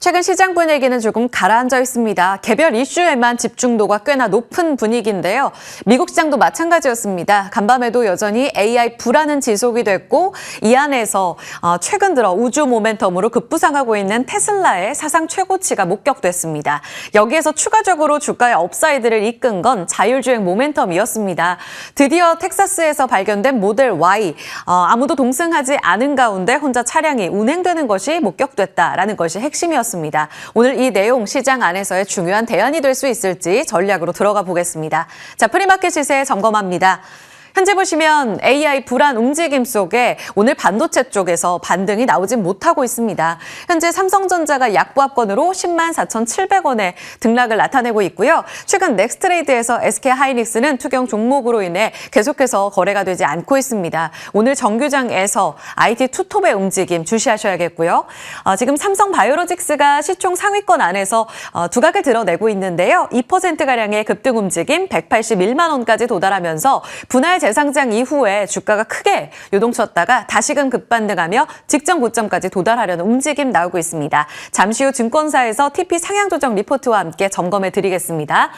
최근 시장 분위기는 조금 가라앉아 있습니다. 개별 이슈에만 집중도가 꽤나 높은 분위기인데요. 미국 시장도 마찬가지였습니다. 간밤에도 여전히 AI 불안은 지속이 됐고 이 안에서 최근 들어 우주 모멘텀으로 급부상하고 있는 테슬라의 사상 최고치가 목격됐습니다. 여기에서 추가적으로 주가의 업사이드를 이끈 건 자율주행 모멘텀이었습니다. 드디어 텍사스에서 발견된 모델 Y, 아무도 동승하지 않은 가운데 혼자 차량이 운행되는 것이 목격됐다라는 것이 핵심이었습니다. 오늘 이 내용 시장 안에서의 중요한 대안이 될 수 있을지 전략으로 들어가 보겠습니다. 자, 프리마켓 시세 점검합니다. 현재 보시면 AI 불안 움직임 속에 오늘 반도체 쪽에서 반등이 나오진 못하고 있습니다. 현재 삼성전자가 약보합권으로 104,700원에 등락을 나타내고 있고요. 최근 넥스트레이드에서 SK하이닉스는 투경 종목으로 인해 계속해서 거래가 되지 않고 있습니다. 오늘 정규장에서 IT 투톱의 움직임 주시하셔야겠고요. 지금 삼성바이오로직스가 시총 상위권 안에서 두각을 드러내고 있는데요. 2%가량의 급등 움직임 181만 원까지 도달하면서 분할 재상장 이후에 주가가 크게 요동쳤다가 다시금 급반등하며 직전 고점까지 도달하려는 움직임 나오고 있습니다. 잠시 후 증권사에서 TP 상향 조정 리포트와 함께 점검해 드리겠습니다.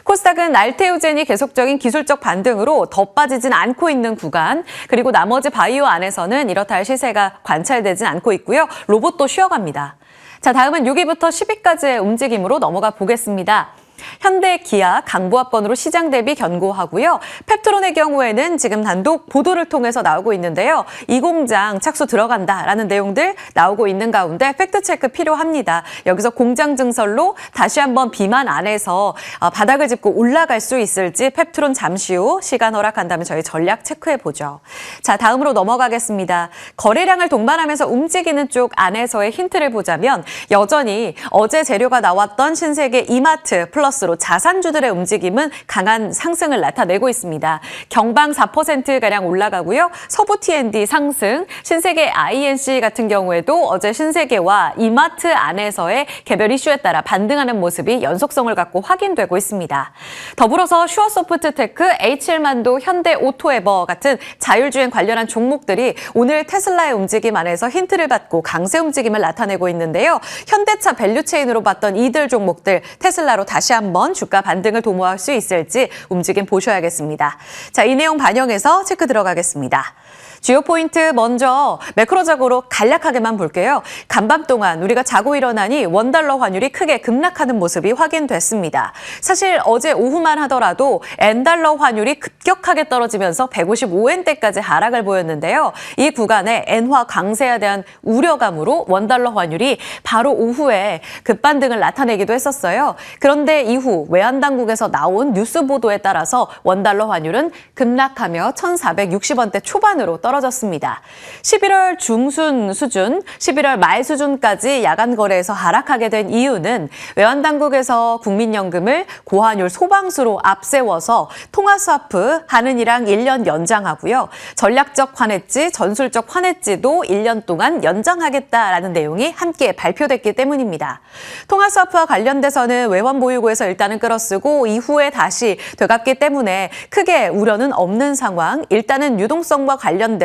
코스닥은 알테오젠이 계속적인 기술적 반등으로 더 빠지진 않고 있는 구간, 그리고 나머지 바이오 안에서는 이렇다 할 시세가 관찰되진 않고 있고요. 로봇도 쉬어갑니다. 자, 다음은 6위부터 10위까지의 움직임으로 넘어가 보겠습니다. 현대, 기아, 강보합권으로 시장 대비 견고하고요. 펩트론의 경우에는 지금 단독 보도를 통해서 나오고 있는데요. 이 공장 착수 들어간다라는 내용들 나오고 있는 가운데 팩트체크 필요합니다. 여기서 공장 증설로 다시 한번 비만 안에서 바닥을 짚고 올라갈 수 있을지 펩트론 잠시 후 시간 허락한다면 저희 전략 체크해보죠. 자, 다음으로 넘어가겠습니다. 거래량을 동반하면서 움직이는 쪽 안에서의 힌트를 보자면 여전히 어제 재료가 나왔던 신세계 이마트 플러스로 자산주들의 움직임은 강한 상승을 나타내고 있습니다. 경방 4%가량 올라가고요. 서부 T&D 상승, 신세계 INC 같은 경우에도 어제 신세계와 이마트 안에서의 개별 이슈에 따라 반등하는 모습이 연속성을 갖고 확인되고 있습니다. 더불어서 슈어소프트테크, H1만도, 현대오토에버 같은 자율주행 관련한 종목들이 오늘 테슬라의 움직임 안에서 힌트를 받고 강세 움직임을 나타내고 있는데요. 현대차 밸류체인으로 봤던 이들 종목들 테슬라로 다시 한번 주가 반등을 도모할 수 있을지 움직임 보셔야겠습니다. 자, 이 내용 반영해서 체크 들어가겠습니다. 주요 포인트 먼저 매크로적으로 간략하게만 볼게요. 간밤 동안 우리가 자고 일어나니 원달러 환율이 크게 급락하는 모습이 확인됐습니다. 사실 어제 오후만 하더라도 N달러 환율이 급격하게 떨어지면서 155엔대까지 하락을 보였는데요. 이 구간에 N화 강세에 대한 우려감으로 원달러 환율이 바로 오후에 급반등을 나타내기도 했었어요. 그런데 이후 외환당국에서 나온 뉴스 보도에 따라서 원달러 환율은 급락하며 1,460원대 초반으로 떨어졌습니다. 11월 중순 수준, 11월 말 수준까지 야간 거래에서 하락하게 된 이유는 외환당국에서 국민연금을 고환율 소방수로 앞세워서 통화스와프 하는이랑 1년 연장하고요. 전략적 환해지, 전술적 환해지도 1년 동안 연장하겠다라는 내용이 함께 발표됐기 때문입니다. 통화스와프와 관련돼서는 외환보유고에서 일단은 끌어쓰고 이후에 다시 되갚기 때문에 크게 우려는 없는 상황, 일단은 유동성과 관련돼서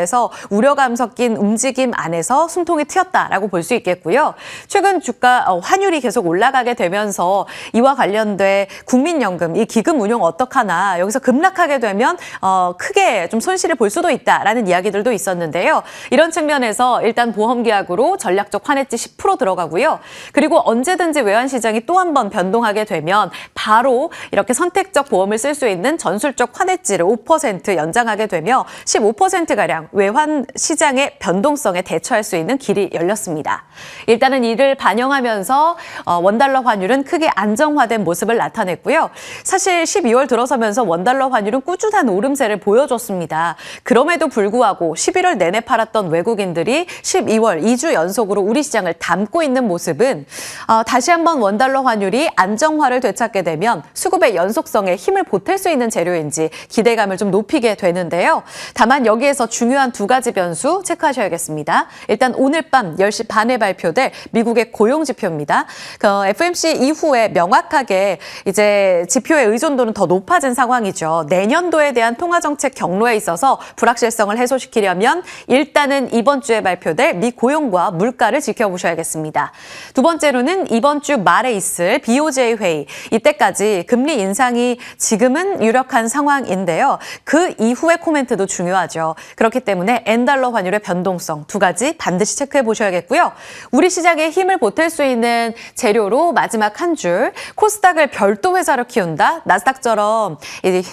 우려감 섞인 움직임 안에서 숨통이 트였다라고 볼 수 있겠고요. 최근 주가 환율이 계속 올라가게 되면서 이와 관련돼 국민연금, 이 기금 운용 어떡하나 여기서 급락하게 되면 크게 좀 손실을 볼 수도 있다라는 이야기들도 있었는데요. 이런 측면에서 일단 보험계약으로 전략적 환해지 10% 들어가고요. 그리고 언제든지 외환시장이 또 한 번 변동하게 되면 바로 이렇게 선택적 보험을 쓸 수 있는 전술적 환해지를 5% 연장하게 되며 15%가량 외환 시장의 변동성에 대처할 수 있는 길이 열렸습니다. 일단은 이를 반영하면서 원달러 환율은 크게 안정화된 모습을 나타냈고요. 사실 12월 들어서면서 원달러 환율은 꾸준한 오름세를 보여줬습니다. 그럼에도 불구하고 11월 내내 팔았던 외국인들이 12월 2주 연속으로 우리 시장을 담고 있는 모습은 다시 한번 원달러 환율이 안정화를 되찾게 되면 수급의 연속성에 힘을 보탤 수 있는 재료인지 기대감을 좀 높이게 되는데요. 다만 여기에서 중요한 중요한 두 가지 변수 체크하셔야겠습니다. 일단 오늘 밤 10시 반에 발표될 미국의 고용 지표입니다. FOMC 이후에 명확하게 이제 지표의 의존도는 더 높아진 상황이죠. 내년도에 대한 통화 정책 경로에 있어서 불확실성을 해소시키려면 일단은 이번 주에 발표될 미 고용과 물가를 지켜보셔야겠습니다. 두 번째로는 이번 주 말에 있을 BOJ 회의. 이때까지 금리 인상이 지금은 유력한 상황인데요. 그 이후의 코멘트도 중요하죠. 그렇기 때문에 엔달러 환율의 변동성 두 가지 반드시 체크해 보셔야겠고요. 우리 시장에 힘을 보탤 수 있는 재료로 마지막 한 줄, 코스닥을 별도 회사로 키운다. 나스닥처럼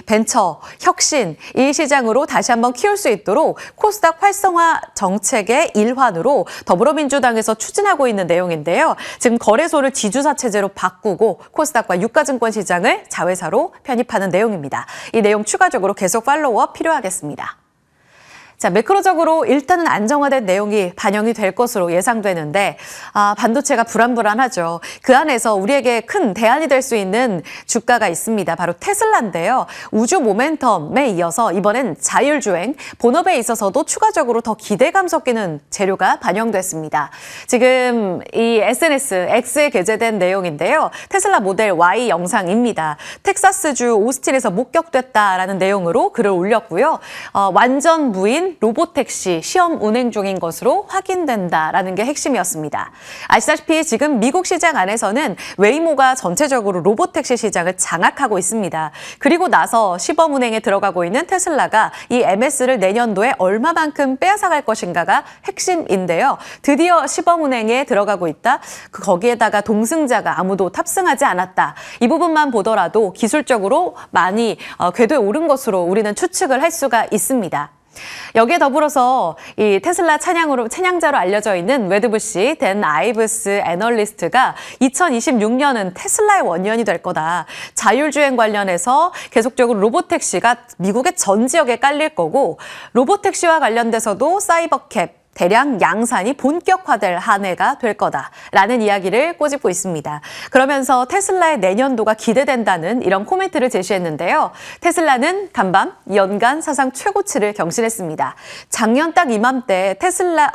벤처, 혁신 이 시장으로 다시 한번 키울 수 있도록 코스닥 활성화 정책의 일환으로 더불어민주당에서 추진하고 있는 내용인데요. 지금 거래소를 지주사 체제로 바꾸고 코스닥과 유가증권 시장을 자회사로 편입하는 내용입니다. 이 내용 추가적으로 계속 팔로우업 필요하겠습니다. 자, 매크로적으로 일단은 안정화된 내용이 반영이 될 것으로 예상되는데 반도체가 불안불안하죠. 그 안에서 우리에게 큰 대안이 될 수 있는 주가가 있습니다. 바로 테슬라인데요. 우주 모멘텀에 이어서 이번엔 자율주행, 본업에 있어서도 추가적으로 더 기대감 섞이는 재료가 반영됐습니다. 지금 이 SNS, X에 게재된 내용인데요. 테슬라 모델 Y 영상입니다. 텍사스주 오스틴에서 목격됐다라는 내용으로 글을 올렸고요. 완전 무인 로보택시 시험 운행 중인 것으로 확인된다라는 게 핵심이었습니다. 아시다시피 지금 미국 시장 안에서는 웨이모가 전체적으로 로보택시 시장을 장악하고 있습니다. 그리고 나서 시범 운행에 들어가고 있는 테슬라가 이 MS를 내년도에 얼마만큼 빼앗아갈 것인가가 핵심인데요. 드디어 시범 운행에 들어가고 있다. 거기에다가 동승자가 아무도 탑승하지 않았다. 이 부분만 보더라도 기술적으로 많이 궤도에 오른 것으로 우리는 추측을 할 수가 있습니다. 여기에 더불어서 이 테슬라 찬양자로 알려져 있는 웨드부시 댄 아이브스 애널리스트가 2026년은 테슬라의 원년이 될 거다. 자율주행 관련해서 계속적으로 로보택시가 미국의 전 지역에 깔릴 거고 로보택시와 관련돼서도 사이버캡, 대량 양산이 본격화될 한 해가 될 거다라는 이야기를 꼬집고 있습니다. 그러면서 테슬라의 내년도가 기대된다는 이런 코멘트를 제시했는데요. 테슬라는 간밤 연간 사상 최고치를 경신했습니다. 작년 딱 이맘때 테슬라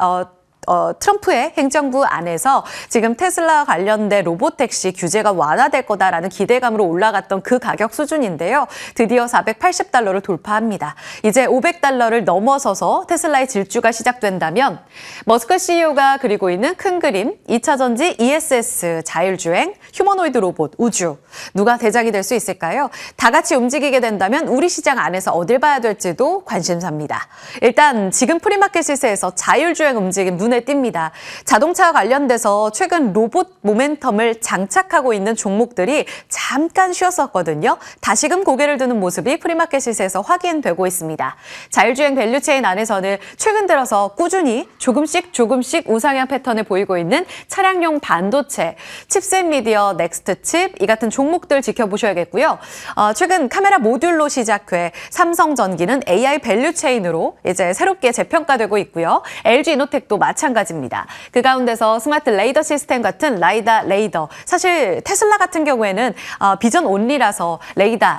트럼프의 행정부 안에서 지금 테슬라와 관련된 로보택시 규제가 완화될 거다라는 기대감으로 올라갔던 그 가격 수준인데요. 드디어 $480를 돌파합니다. 이제 $500를 넘어서서 테슬라의 질주가 시작된다면 머스크 CEO가 그리고 있는 큰 그림, 2차 전지 ESS, 자율주행, 휴머노이드 로봇, 우주 누가 대장이 될 수 있을까요? 다 같이 움직이게 된다면 우리 시장 안에서 어딜 봐야 될지도 관심사입니다. 일단 지금 프리마켓 시세에서 자율주행 움직임 눈에 띕니다. 자동차와 관련돼서 최근 로봇 모멘텀을 장착하고 있는 종목들이 잠깐 쉬었었거든요. 다시금 고개를 드는 모습이 프리마켓 시세에서 확인되고 있습니다. 자율주행 밸류체인 안에서는 최근 들어서 꾸준히 조금씩 우상향 패턴을 보이고 있는 차량용 반도체, 칩셋 미디어, 넥스트 칩 이 같은 종목들 지켜보셔야겠고요. 최근 카메라 모듈로 시작해 삼성전기는 AI 밸류체인으로 이제 새롭게 재평가되고 있고요. LG 이노텍도 마찬가지입니다. 그 가운데서 스마트 레이더 시스템 같은 라이다, 레이더. 사실 테슬라 같은 경우에는 비전 온리라서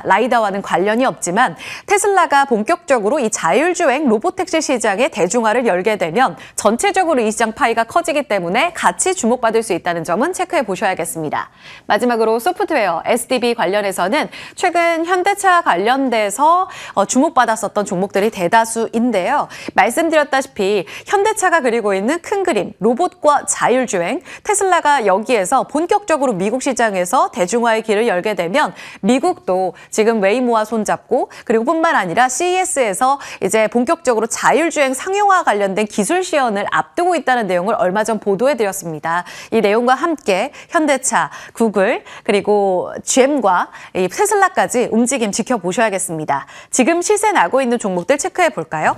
라이다와는 관련이 없지만 테슬라가 본격적으로 이 자율주행 로보택시 시장의 대중화를 열게 되면 전체적으로 이 시장 파이가 커지기 때문에 같이 주목받을 수 있다는 점은 체크해 보셔야겠습니다. 마지막으로 소프트웨어, SDB 관련해서는 최근 현대차 관련돼서 주목받았었던 종목들이 대다수인데요. 말씀드렸다시피 현대차가 그리고 있는 큰 그림, 로봇과 자율주행, 테슬라가 여기에서 본격적으로 미국 시장에서 대중화의 길을 열게 되면 미국도 지금 웨이모와 손잡고 그리고 뿐만 아니라 CES에서 이제 본격적으로 자율주행 상용화 관련된 기술 시연을 앞두고 있다는 내용을 얼마 전 보도해드렸습니다. 이 내용과 함께 현대차, 구글, 그리고 GM과 이 테슬라까지 움직임 지켜보셔야겠습니다. 지금 시세 나고 있는 종목들 체크해 볼까요?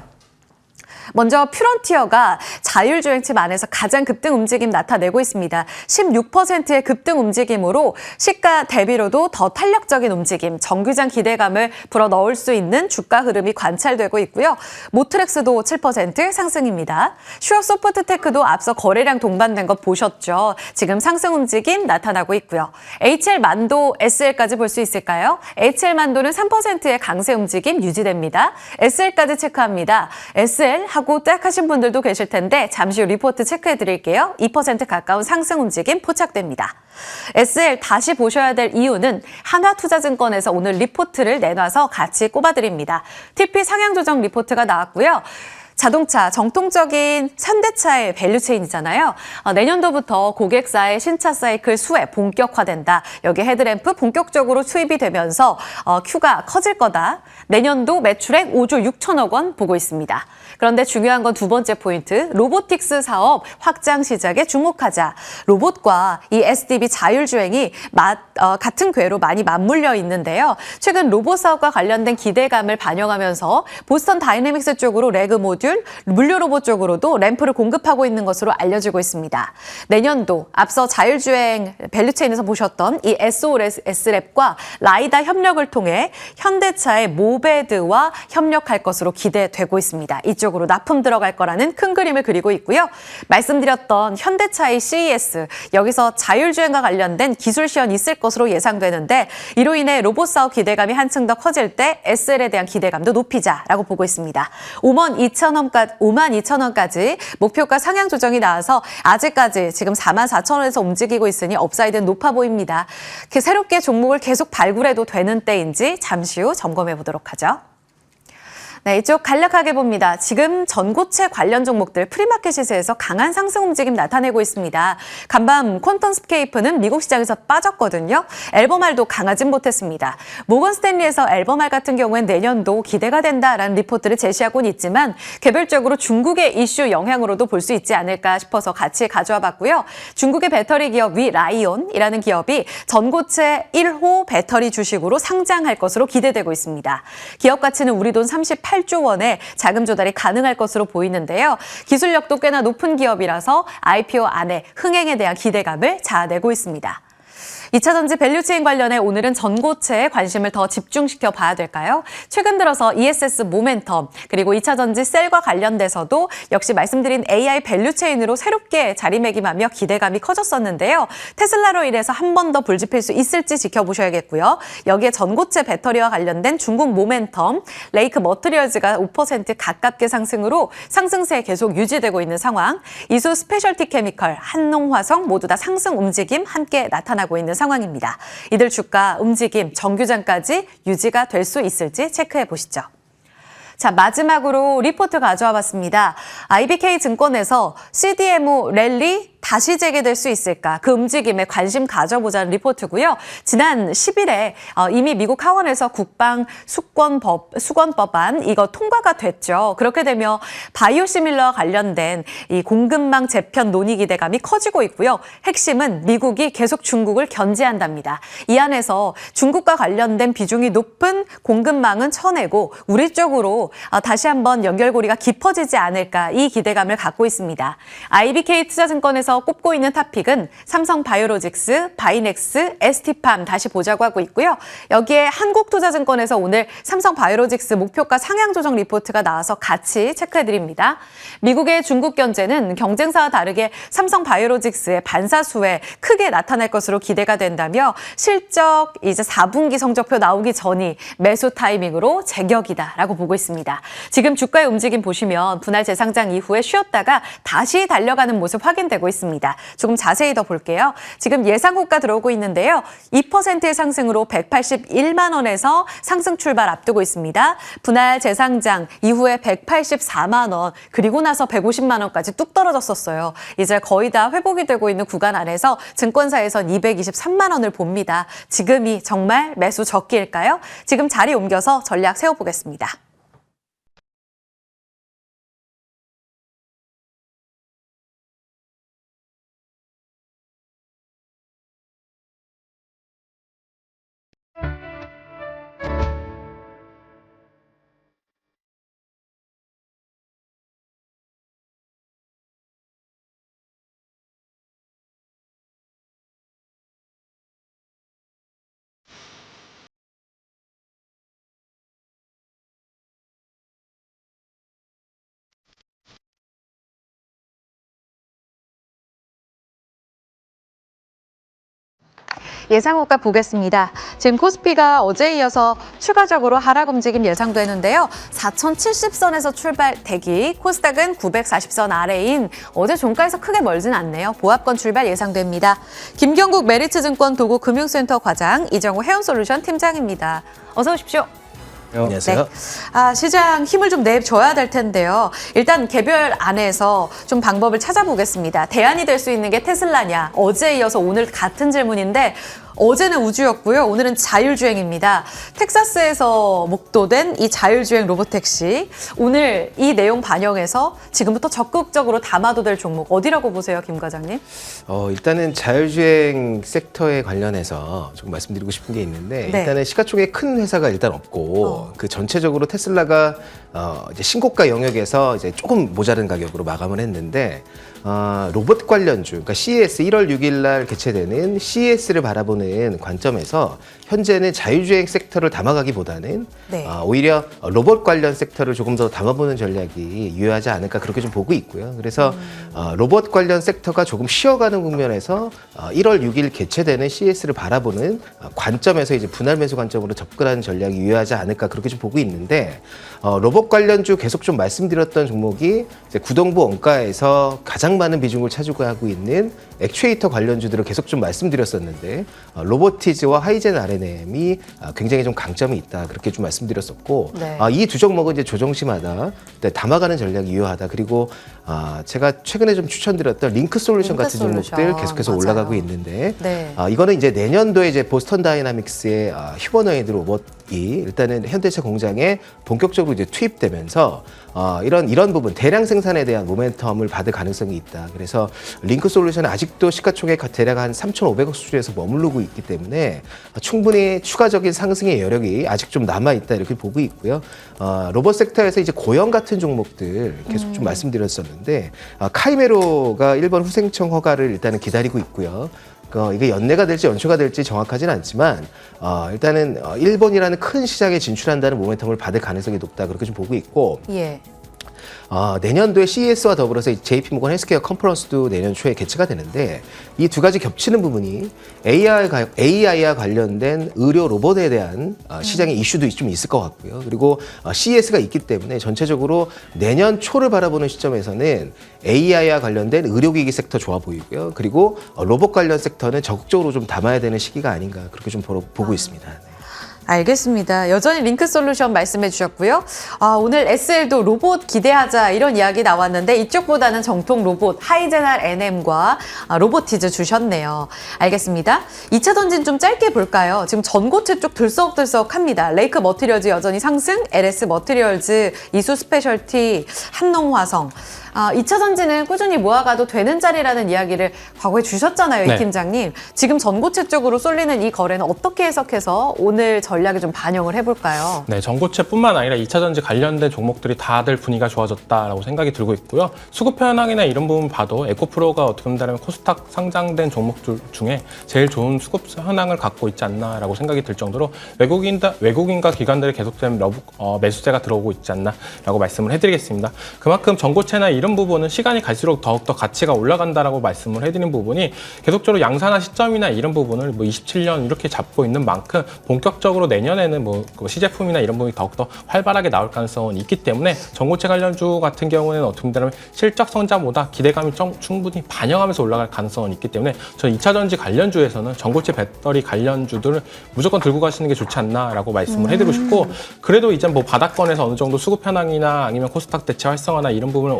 먼저 퓨런티어가 자율주행칩 안에서 가장 급등 움직임 나타내고 있습니다. 16%의 급등 움직임으로 시가 대비로도 더 탄력적인 움직임, 정규장 기대감을 불어넣을 수 있는 주가 흐름이 관찰되고 있고요. 모트렉스도 7% 상승입니다. 슈어소프트테크도 앞서 거래량 동반된 것 보셨죠? 지금 상승 움직임 나타나고 있고요. HL만도, SL까지 볼 수 있을까요? HL만도는 3%의 강세 움직임 유지됩니다. SL까지 체크합니다. SL 하고 딱 하신 분들도 계실 텐데 잠시 후 리포트 체크해 드릴게요. 2% 가까운 상승 움직임 포착됩니다. SL 다시 보셔야 될 이유는 한화투자증권에서 오늘 리포트를 내놔서 같이 꼽아드립니다. TP 상향 조정 리포트가 나왔고요. 자동차, 정통적인 현대차의 밸류체인이잖아요. 내년도부터 고객사의 신차 사이클 수혜 본격화된다. 여기 헤드램프 본격적으로 수입이 되면서 큐가 커질 거다. 내년도 매출액 5조 6천억 원 보고 있습니다. 그런데 중요한 건 두 번째 포인트, 로보틱스 사업 확장 시작에 주목하자. 로봇과 이 SDV 자율주행이 같은 궤로 많이 맞물려 있는데요. 최근 로봇 사업과 관련된 기대감을 반영하면서 보스턴 다이내믹스 쪽으로 레그 모듈, 물류 로봇 쪽으로도 램프를 공급하고 있는 것으로 알려지고 있습니다. 내년도 앞서 자율주행 밸류체인에서 보셨던 이 SOS랩과 라이다 협력을 통해 현대차의 모베드와 협력할 것으로 기대되고 있습니다. 이쪽으로 납품 들어갈 거라는 큰 그림을 그리고 있고요. 말씀드렸던 현대차의 CES, 여기서 자율주행과 관련된 기술 시연이 있을 것으로 예상되는데 이로 인해 로봇 사업 기대감이 한층 더 커질 때 SL에 대한 기대감도 높이자라고 보고 있습니다. 52,000원까지 목표가 상향 조정이 나와서 아직까지 지금 44,000원에서 움직이고 있으니 업사이드는 높아 보입니다. 새롭게 종목을 계속 발굴해도 되는 때인지 잠시 후 점검해 보도록 하죠. 네, 이쪽 간략하게 봅니다. 지금 전고체 관련 종목들 프리마켓 시세에서 강한 상승 움직임 나타내고 있습니다. 간밤 퀀텀스케이프는 미국 시장에서 빠졌거든요. 앨범알도 강하진 못했습니다. 모건 스탠리에서 앨범알 같은 경우엔 내년도 기대가 된다라는 리포트를 제시하고는 있지만 개별적으로 중국의 이슈 영향으로도 볼 수 있지 않을까 싶어서 같이 가져와 봤고요. 중국의 배터리 기업 위라이온이라는 기업이 전고체 1호 배터리 주식으로 상장할 것으로 기대되고 있습니다. 기업 가치는 우리 돈 38조 원의 자금 조달이 가능할 것으로 보이는데요. 기술력도 꽤나 높은 기업이라서 IPO 안에 흥행에 대한 기대감을 자아내고 있습니다. 2차 전지 밸류체인 관련해 오늘은 전고체에 관심을 더 집중시켜 봐야 될까요? 최근 들어서 ESS 모멘텀 그리고 2차 전지 셀과 관련돼서도 역시 말씀드린 AI 밸류체인으로 새롭게 자리매김하며 기대감이 커졌었는데요. 테슬라로 인해서 한 번 더 불집힐 수 있을지 지켜보셔야겠고요. 여기에 전고체 배터리와 관련된 중국 모멘텀, 레이크 머트리얼즈가 5% 가깝게 상승으로 상승세 계속 유지되고 있는 상황, 이수 스페셜티 케미컬, 한농화성 모두 다 상승 움직임 함께 나타나고 있는 상황입니다. 이들 주가 움직임 정규장까지 유지가 될 수 있을지 체크해 보시죠. 자, 마지막으로 리포트 가져와 봤습니다. IBK증권에서 CDMO 랠리 다시 재개될 수 있을까? 그 움직임에 관심 가져보자는 리포트고요. 지난 10일에 이미 미국 하원에서 국방 수권법안 이거 통과가 됐죠. 그렇게 되면 바이오시밀러와 관련된 이 공급망 재편 논의 기대감이 커지고 있고요. 핵심은 미국이 계속 중국을 견제한답니다. 이 안에서 중국과 관련된 비중이 높은 공급망은 쳐내고 우리 쪽으로 다시 한번 연결고리가 깊어지지 않을까 이 기대감을 갖고 있습니다. IBK 투자증권에서 꼽고 있는 탑픽은 삼성바이오로직스, 바이넥스, ST팜 다시 보자고 하고 있고요. 여기에 한국투자증권에서 오늘 삼성바이오로직스 목표가 상향 조정 리포트가 나와서 같이 체크해드립니다. 미국의 중국 견제는 경쟁사와 다르게 삼성바이오로직스의 반사수에 크게 나타날 것으로 기대가 된다며 실적 이제 4분기 성적표 나오기 전이 매수 타이밍으로 제격이다라고 보고 있습니다. 지금 주가의 움직임 보시면 분할 재상장 이후에 쉬었다가 다시 달려가는 모습 확인되고 있습니다. 조금 자세히 더 볼게요. 지금 예상고가 들어오고 있는데요. 2%의 상승으로 181만 원에서 상승 출발 앞두고 있습니다. 분할 재상장 이후에 184만 원 그리고 나서 150만 원까지 뚝 떨어졌었어요. 이제 거의 다 회복이 되고 있는 구간 안에서 증권사에선 223만 원을 봅니다. 지금이 정말 매수 적기일까요? 지금 자리 옮겨서 전략 세워보겠습니다. 예상호가 보겠습니다. 지금 코스피가 어제에 이어서 추가적으로 하락 움직임 예상되는데요. 4070선에서 출발 대기, 코스닥은 940선 아래인 어제 종가에서 크게 멀진 않네요. 보합권 출발 예상됩니다. 김경국 메리츠증권 도구금융센터 과장, 이정우 해운솔루션 팀장입니다. 어서 오십시오. 안녕하세요. 네. 시장 힘을 좀 내줘야 될 텐데요. 일단 개별 안에서 좀 방법을 찾아보겠습니다. 대안이 될 수 있는 게 테슬라냐. 어제에 이어서 오늘 같은 질문인데 어제는 우주였고요. 오늘은 자율주행입니다. 텍사스에서 목도된 이 자율주행 로보택시. 오늘 이 내용 반영해서 지금부터 적극적으로 담아도 될 종목 어디라고 보세요, 김 과장님? 일단은 자율주행 섹터에 관련해서 조금 말씀드리고 싶은 게 있는데 네. 일단은 시가총액 큰 회사가 일단 없고 그 전체적으로 테슬라가 이제 신고가 영역에서 이제 조금 모자른 가격으로 마감을 했는데 로봇 관련주, 그러니까 CES 1월 6일 날 개최되는 CES를 바라보는 관점에서 현재는 자율주행 섹터를 담아가기보다는 네. 오히려 로봇 관련 섹터를 조금 더 담아보는 전략이 유효하지 않을까 그렇게 좀 보고 있고요. 그래서 로봇 관련 섹터가 조금 쉬어가는 국면에서 1월 6일 개최되는 CES를 바라보는 관점에서 이제 분할 매수 관점으로 접근하는 전략이 유효하지 않을까 그렇게 좀 보고 있는데 로봇 관련주 계속 좀 말씀드렸던 종목이 이제 구동부 원가에서 가장 많은 비중을 차지하고 하고 있는 액추에이터 관련주들을 계속 좀 말씀드렸었는데 로보티즈와 하이젠 RNM이 굉장히 좀 강점이 있다 그렇게 좀 말씀드렸었고 네. 이 두 종목은 이제 조정시마다 담아가는 전략이 유효하다. 그리고 제가 최근에 좀 추천드렸던 링크 솔루션 같은 종목들 계속해서 맞아요. 올라가고 있는데 네. 이거는 이제 내년도에 이제 보스턴 다이나믹스의 휴머노이드 로봇이 일단은 현대차 공장에 본격적으로 이제 투입되면서 이런 부분 대량 생산에 대한 모멘텀을 받을 가능성이 있다. 그래서 링크 솔루션은 아직도 시가총액 대략 한 3,500억 수준에서 머무르고 있기 때문에 충분히 추가적인 상승의 여력이 아직 좀 남아 있다 이렇게 보고 있고요. 로봇 섹터에서 이제 고영 같은 종목들 계속 좀 말씀드렸었는데 카이메로가 일본 후생청 허가를 일단은 기다리고 있고요. 이게 연내가 될지 연초가 될지 정확하지는 않지만 일단은 일본이라는 큰 시장에 진출한다는 모멘텀을 받을 가능성이 높다 그렇게 좀 보고 있고 예. 내년도에 CES와 더불어서 JP모건 헬스케어 컨퍼런스도 내년 초에 개최가 되는데 이 두 가지 겹치는 부분이 AI와 관련된 의료 로봇에 대한 시장의 이슈도 좀 있을 것 같고요. 그리고 CES가 있기 때문에 전체적으로 내년 초를 바라보는 시점에서는 AI와 관련된 의료기기 섹터 좋아 보이고요. 그리고 로봇 관련 섹터는 적극적으로 좀 담아야 되는 시기가 아닌가 그렇게 좀 보고 있습니다. 네. 알겠습니다. 여전히 링크 솔루션 말씀해 주셨고요. 오늘 SL도 로봇 기대하자 이런 이야기 나왔는데 이쪽보다는 정통 로봇 하이제날 NM과 로보티즈 주셨네요. 알겠습니다. 2차 전진 좀 짧게 볼까요? 지금 전고체 쪽 들썩들썩합니다. 레이크 머티리얼즈 여전히 상승, LS 머티리얼즈, 이수 스페셜티, 한농화성. 2차 전지는 꾸준히 모아가도 되는 자리라는 이야기를 과거에 주셨잖아요, 이 네. 팀장님. 지금 전고체 쪽으로 쏠리는 이 거래는 어떻게 해석해서 오늘 전략에 좀 반영을 해볼까요? 네, 전고체뿐만 아니라 2차 전지 관련된 종목들이 다들 분위기가 좋아졌다라고 생각이 들고 있고요. 수급 현황이나 이런 부분 봐도 에코프로가 어떻게 본다면 코스닥 상장된 종목들 중에 제일 좋은 수급 현황을 갖고 있지 않나라고 생각이 들 정도로 외국인과 기관들의 계속된 매수세가 들어오고 있지 않나라고 말씀을 해드리겠습니다. 그만큼 전고체나 이런 부분은 시간이 갈수록 더욱더 가치가 올라간다라고 말씀을 해드린 부분이 계속적으로 양산화 시점이나 이런 부분을 27년 이렇게 잡고 있는 만큼 본격적으로 내년에는 시제품이나 이런 부분이 더욱더 활발하게 나올 가능성은 있기 때문에 전고체 관련주 같은 경우에는 어떻게 보면 실적 성장보다 기대감이 충분히 반영하면서 올라갈 가능성은 있기 때문에 저는 2차 전지 관련주에서는 전고체 배터리 관련주들을 무조건 들고 가시는 게 좋지 않나라고 말씀을 해드리고 싶고 그래도 이제 바닥권에서 어느 정도 수급 현황이나 아니면 코스닥 대체 활성화나 이런 부분을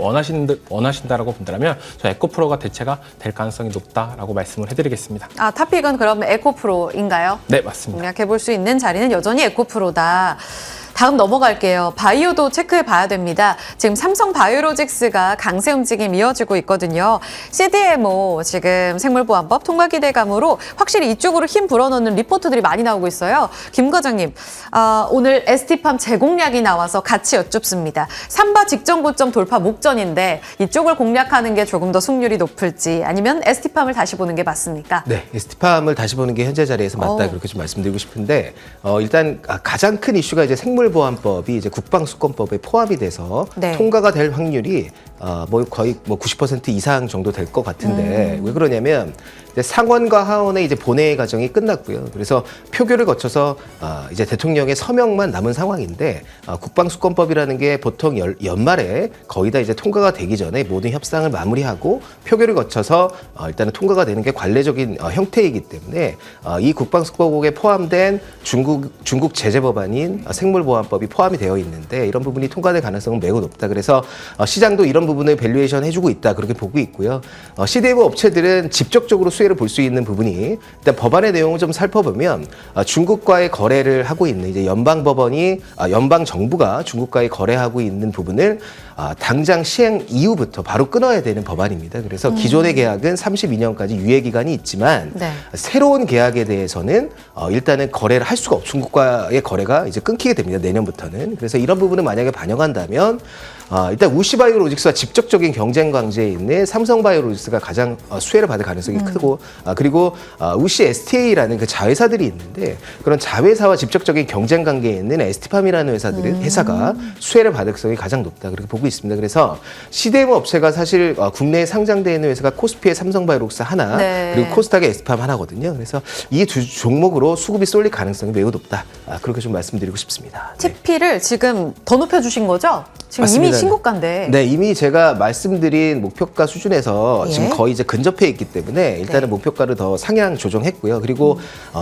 원하신다라고 본다면 저 에코프로가 대체가 될 가능성이 높다라고 말씀을 해드리겠습니다. 탑픽은 그럼 에코프로인가요? 네, 맞습니다. 공략해볼 수 있는 자리는 여전히 에코프로다. 다음 넘어갈게요. 바이오도 체크해 봐야 됩니다. 지금 삼성 바이오로직스가 강세 움직임 이어지고 있거든요. CDMO 지금 생물보안법 통과 기대감으로 확실히 이쪽으로 힘 불어넣는 리포트들이 많이 나오고 있어요. 김 과장님, 오늘 ST팜 재공략이 나와서 같이 여쭙습니다. 3바 직전 고점 돌파 목전인데 이쪽을 공략하는 게 조금 더 승률이 높을지 아니면 ST팜을 다시 보는 게 맞습니까? 네, ST팜을 다시 보는 게 현재 자리에서 맞다 그렇게 좀 말씀드리고 싶은데 일단 가장 큰 이슈가 이제 생물 생물보안법이 이제 국방수권법에 포함이 돼서 네. 통과가 될 확률이 뭐 거의 뭐 90% 이상 정도 될 것 같은데 왜 그러냐면 이제 상원과 하원의 이제 본회의 과정이 끝났고요. 그래서 표결을 거쳐서 이제 대통령의 서명만 남은 상황인데 국방수권법이라는 게 보통 연말에 거의 다 이제 통과가 되기 전에 모든 협상을 마무리하고 표결을 거쳐서 일단은 통과가 되는 게 관례적인 형태이기 때문에 이 국방수권법에 포함된 중국 제재 법안인 생물보안법이 포함이 되어 있는데 이런 부분이 통과될 가능성은 매우 높다. 그래서 시장도 이런 부분을 밸류에이션 해주고 있다 그렇게 보고 있고요. CDMO 업체들은 직접적으로 수혜를 볼 수 있는 부분이 일단 법안의 내용을 좀 살펴보면 중국과의 거래를 하고 있는 이제 연방 정부가 중국과의 거래하고 있는 부분을 당장 시행 이후부터 바로 끊어야 되는 법안입니다. 그래서 기존의 계약은 32년까지 유예 기간이 있지만 네. 새로운 계약에 대해서는 일단은 거래를 할 수가 없고 중국과의 거래가 이제 끊기게 됩니다. 내년부터는. 그래서 이런 부분을 만약에 반영한다면 일단 우시바이오로직스와 직접적인 경쟁 관계에 있는 삼성바이오로직스가 가장 수혜를 받을 가능성이 크고 그리고 우시 STA라는 그 자회사들이 있는데 그런 자회사와 직접적인 경쟁 관계에 있는 ST팜이라는 회사가 수혜를 받을 가능성이 가장 높다 그렇게 보고 있습니다. 그래서 CDMO 업체가 사실 국내에 상장되어 있는 회사가 코스피의 삼성바이오로직스 하나 네. 그리고 코스닥의 ST팜 하나거든요. 그래서 이 두 종목으로 수급이 쏠릴 가능성이 매우 높다. 그렇게 좀 말씀드리고 싶습니다. 네. TP를 지금 더 높여주신 거죠? 지금 맞습니다. 이미 신고가인데. 네, 이미 제가 말씀드린 목표가 수준에서 예. 지금 거의 이제 근접해 있기 때문에 일단은 네. 목표가를 더 상향 조정했고요. 그리고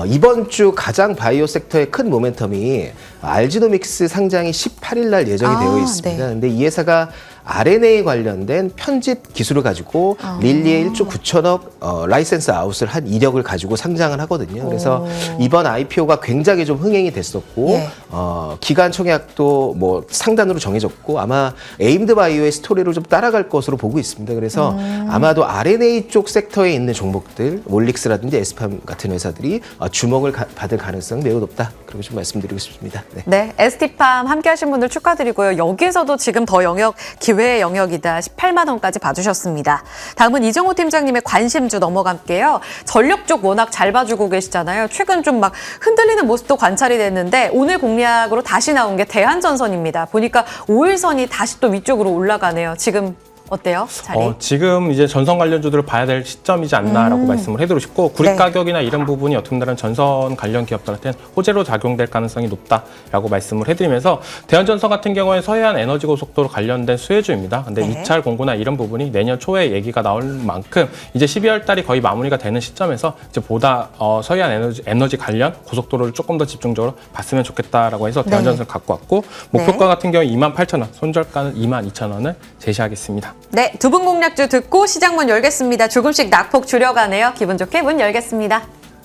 이번 주 가장 바이오 섹터의 큰 모멘텀이 알지노믹스 상장이 18일 날 예정이 되어 있습니다. 네. 근데 이 회사가 RNA 관련된 편집 기술을 가지고 릴리에 1조 9천억 라이센스 아웃을 한 이력을 가지고 상장을 하거든요. 그래서 이번 IPO가 굉장히 좀 흥행이 됐었고 예. 기간 청약도 뭐 상단으로 정해졌고 아마 에임드 바이오의 스토리를 좀 따라갈 것으로 보고 있습니다. 그래서 아마도 RNA 쪽 섹터에 있는 종목들, 몰릭스라든지 에스팜 같은 회사들이 주목을 받을 가능성이 매우 높다. 그렇게 좀 말씀드리고 싶습니다. 네. 네, ST팜 함께 하신 분들 축하드리고요. 여기에서도 지금 더 기회의 영역이다. 18만 원까지 봐주셨습니다. 다음은 이정호 팀장님의 관심주 넘어갈게요. 전력 쪽 워낙 잘 봐주고 계시잖아요. 최근 좀 막 흔들리는 모습도 관찰이 됐는데 오늘 공략으로 다시 나온 게 대한전선입니다. 보니까 5일선이 다시 또 위쪽으로 올라가네요. 지금 어때요? 자리? 지금 이제 전선 관련주들을 봐야 될 시점이지 않나라고 말씀을 해드리고 싶고 구리 네. 가격이나 이런 부분이 어떻게 보면 전선 관련 기업들한테는 호재로 작용될 가능성이 높다라고 말씀을 해드리면서 대한전선 같은 경우에 서해안 에너지 고속도로 관련된 수혜주입니다. 근데 네. 입찰 공고나 이런 부분이 내년 초에 얘기가 나올 만큼 이제 12월 달이 거의 마무리가 되는 시점에서 이제 보다 서해안 에너지 관련 고속도로를 조금 더 집중적으로 봤으면 좋겠다라고 해서 대한전선을 갖고 왔고 목표가 같은 경우에 28,000원, 손절가는 22,000원을 제시하겠습니다. 네, 두 분 공략주 듣고 시장 문 열겠습니다. 조금씩 낙폭 줄여가네요. 기분 좋게 문 열겠습니다.